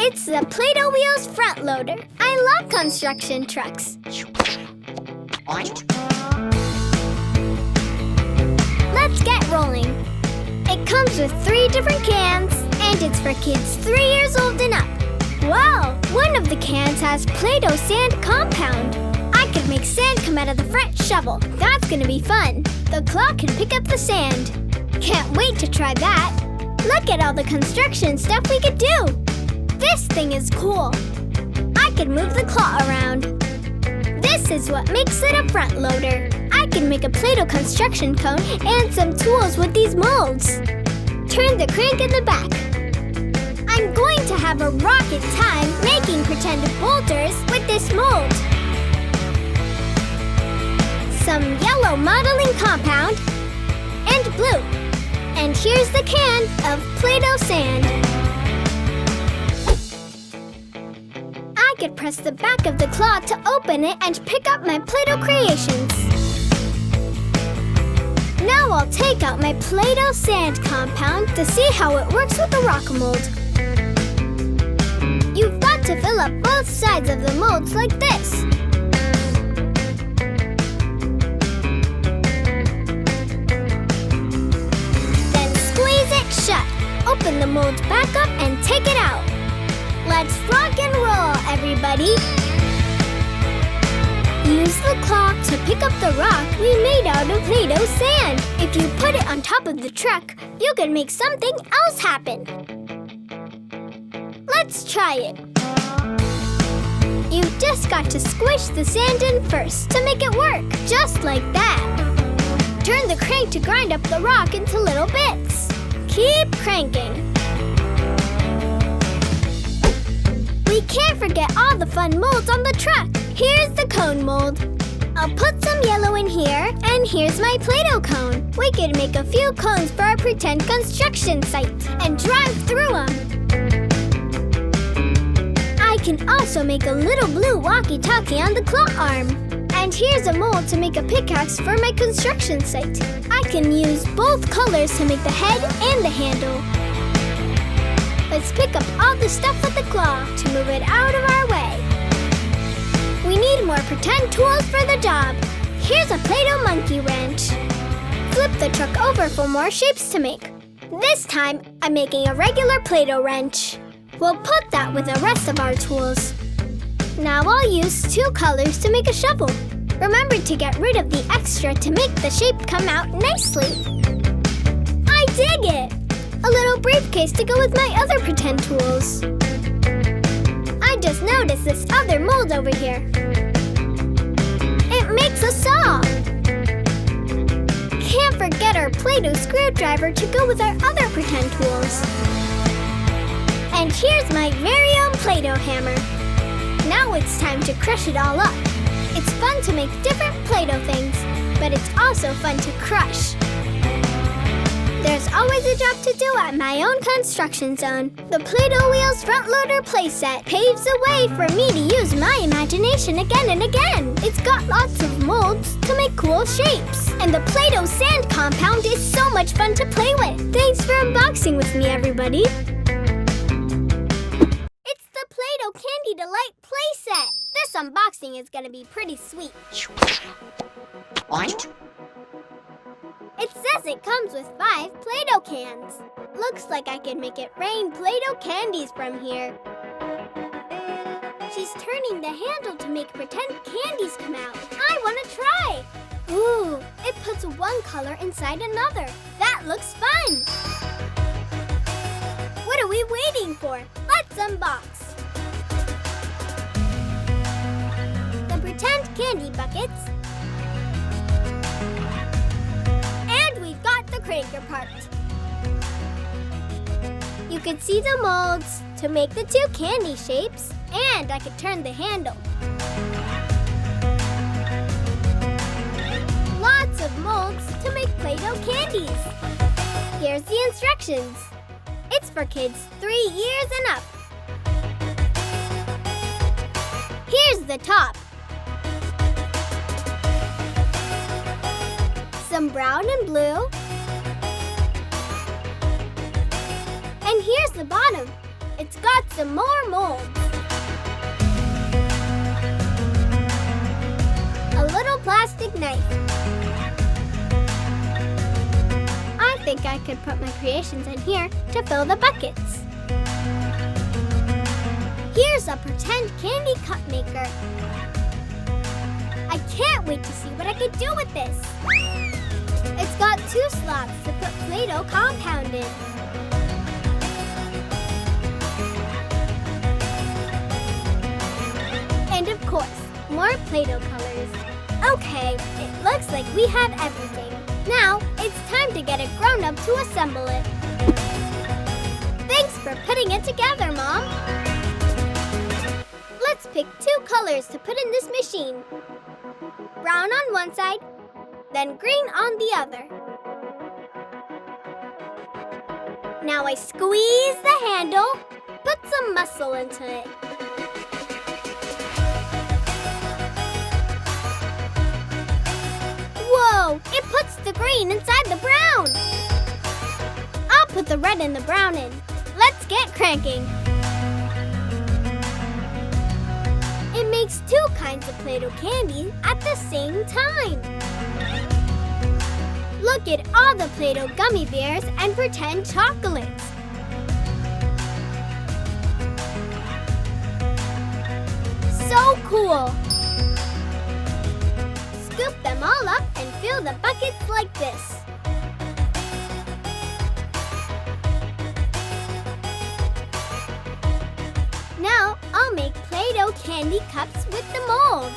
It's the Play-Doh Wheels front loader. I love construction trucks. Let's get rolling. It comes with 3 different cans, and it's for kids 3 years old and up. Wow! One of the cans has Play-Doh sand compound. I could make sand come out of the front shovel. That's gonna be fun. The claw can pick up the sand. Can't wait to try that. Look at all the construction stuff we could do. This thing is cool. I can move the claw around. This is what makes it a front loader. I can make a Play-Doh construction cone and some tools with these molds. Turn the crank in the back. I'm going to have a rocket time making pretend boulders with this mold. Some yellow modeling compound and blue. And here's the can of Play-Doh sand. I could press the back of the claw to open it and pick up my Play-Doh creations. Now I'll take out my Play-Doh sand compound to see how it works with the rock mold. You've got to fill up both sides of the molds like this. Then squeeze it shut. Open the mold back up and take it out. Let's rock and roll, everybody! Use the claw to pick up the rock we made out of Play-Doh sand. If you put it on top of the truck, you can make something else happen. Let's try it. You've just got to squish the sand in first to make it work, just like that. Turn the crank to grind up the rock into little bits. Keep cranking. We can't forget all the fun molds on the truck. Here's the cone mold. I'll put some yellow in here, and here's my Play-Doh cone. We could make a few cones for our pretend construction site and drive through them. I can also make a little blue walkie-talkie on the claw arm. And here's a mold to make a pickaxe for my construction site. I can use both colors to make the head and the handle. Let's pick up all the stuff with the claw to move it out of our way. We need more pretend tools for the job. Here's a Play-Doh monkey wrench. Flip the truck over for more shapes to make. This time, I'm making a regular Play-Doh wrench. We'll put that with the rest of our tools. Now I'll use 2 colors to make a shovel. Remember to get rid of the extra to make the shape come out nicely. I dig it! A little briefcase to go with my other pretend tools. I just noticed this other mold over here. It makes a saw. Can't forget our Play-Doh screwdriver to go with our other pretend tools. And here's my very own Play-Doh hammer. Now it's time to crush it all up. It's fun to make different Play-Doh things, but it's also fun to crush. There's always a job to do at my own construction zone. The Play-Doh Wheels front loader playset paves the way for me to use my imagination again and again. It's got lots of molds to make cool shapes. And the Play-Doh sand compound is so much fun to play with. Thanks for unboxing with me, everybody. It's the Play-Doh Candy Delight playset. This unboxing is gonna be pretty sweet. It says it comes with 5 Play-Doh cans. Looks like I can make it rain Play-Doh candies from here. She's turning the handle to make pretend candies come out. I want to try! Ooh, it puts one color inside another. That looks fun! What are we waiting for? Let's unbox. The pretend candy buckets. The cranker part. You can see the molds to make the 2 candy shapes, and I could turn the handle. Lots of molds to make Play-Doh candies. Here's the instructions. It's for kids 3 years and up. Here's the top. Some brown and blue. And here's the bottom. It's it's got some more molds. A little plastic knife. I think I could put my creations in here to fill the buckets. Here's a pretend candy cup maker. I can't wait to see what I can do with this. It's got 2 slots to put Play-Doh compound in. And of course, more Play-Doh colors. Okay, it looks like we have everything. Now, it's time to get a grown-up to assemble it. Thanks for putting it together, Mom. Let's pick 2 colors to put in this machine. Brown on one side, then green on the other. Now I squeeze the handle, put some muscle into it. Whoa, it puts the green inside the brown. I'll put the red and the brown in. Let's get cranking. It makes 2 kinds of Play-Doh candy at the same time. Look at all the Play-Doh gummy bears and pretend chocolates. So cool! Scoop them all up and fill the buckets like this. Now I'll make Play-Doh candy cups with the mold.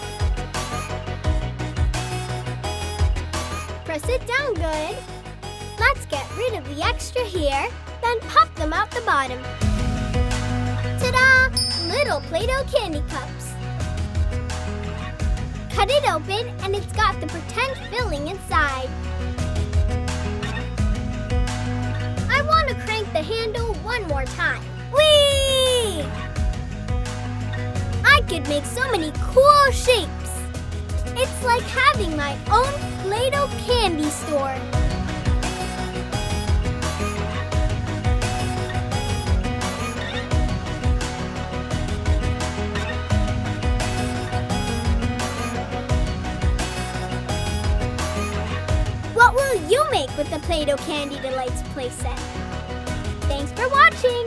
Press it down good. Let's get rid of the extra here, then pop them out the bottom. Ta-da! Little Play-Doh candy cups. Cut it open and it's got the pretend filling inside. I want to crank the handle one more time. Whee! I could make so many cool shapes. It's like having my own Play-Doh candy store. What will you make with the Play-Doh Candy Delights playset? Thanks for watching!